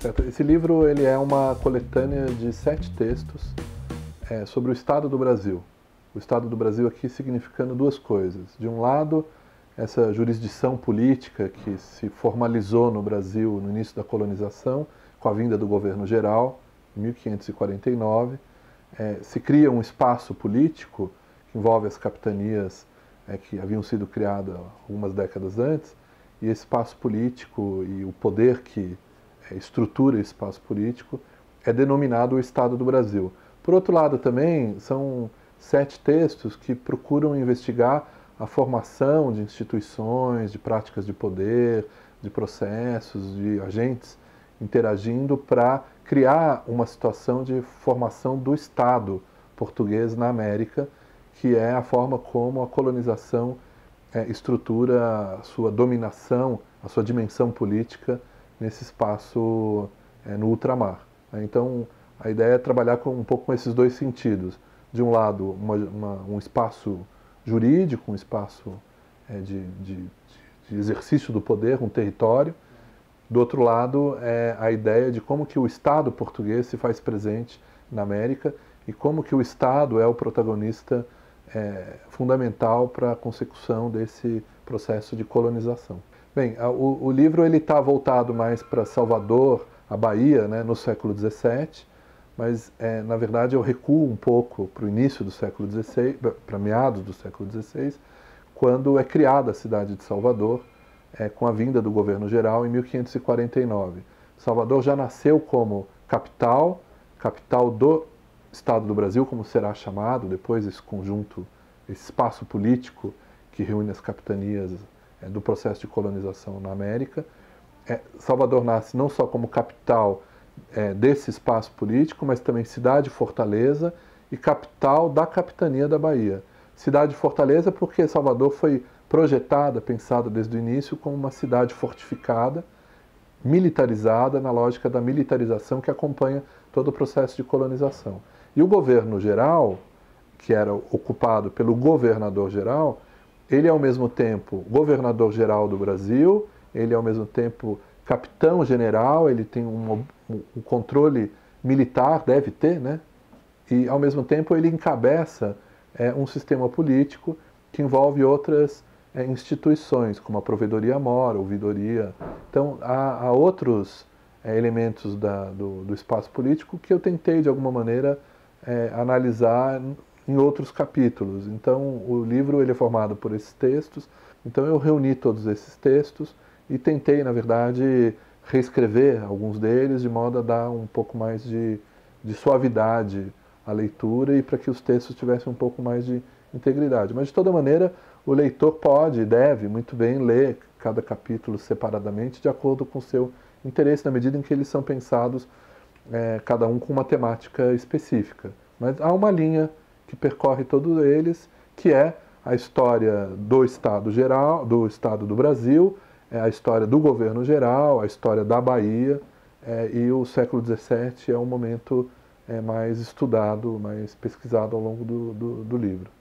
Certo. Esse livro ele é uma coletânea de 7 textos sobre o Estado do Brasil. O Estado do Brasil aqui significando duas coisas. De um lado, essa jurisdição política que se formalizou no Brasil no início da colonização, com a vinda do governo geral, em 1549, se cria um espaço político que envolve as capitanias que haviam sido criadas algumas décadas antes, e esse espaço político e o poder que estrutura esse espaço político é denominado o Estado do Brasil. Por outro lado também, são 7 textos que procuram investigar a formação de instituições, de práticas de poder, de processos, de agentes interagindo para criar uma situação de formação do Estado português na América, que é a forma como a colonização estrutura a sua dominação, a sua dimensão política nesse espaço no ultramar. Então, a ideia é trabalhar um pouco com esses dois sentidos. De um lado, um espaço jurídico, um espaço de exercício do poder, um território. Do outro lado, a ideia de como que o Estado português se faz presente na América e como que o Estado é o protagonista fundamental para a consecução desse processo de colonização. Bem, o livro está voltado mais para Salvador, a Bahia, né, no século XVII, mas, na verdade, eu recuo um pouco para o início do século XVI, para meados do século XVI, quando é criada a cidade de Salvador, com a vinda do governo geral em 1549. Salvador já nasceu como capital do Estado do Brasil, como será chamado depois esse conjunto, esse espaço político que reúne as capitanias do processo de colonização na América. Salvador nasce não só como capital desse espaço político, mas também cidade-fortaleza e capital da capitania da Bahia. Cidade-fortaleza porque Salvador foi projetada, pensada desde o início como uma cidade fortificada, militarizada, na lógica da militarização que acompanha todo o processo de colonização. E o governo geral, que era ocupado pelo governador-geral, ele é ao mesmo tempo governador-geral do Brasil, ele é ao mesmo tempo capitão-general, ele tem um controle militar, deve ter, né? E ao mesmo tempo ele encabeça um sistema político que envolve outras instituições, como a provedoria-mora, ouvidoria. Então, há outros elementos do espaço político que eu tentei, de alguma maneira, analisar em outros capítulos. Então, o livro ele é formado por esses textos. Então, eu reuni todos esses textos e tentei, na verdade, reescrever alguns deles de modo a dar um pouco mais de suavidade à leitura e para que os textos tivessem um pouco mais de integridade. Mas, de toda maneira, o leitor pode e deve muito bem ler cada capítulo separadamente de acordo com o seu interesse, na medida em que eles são pensados, cada um com uma temática específica. Mas há uma linha que percorre todos eles, que é a história do Estado geral, do Estado do Brasil, a história do governo geral, a história da Bahia, e o século XVII é um momento mais estudado, mais pesquisado ao longo do livro.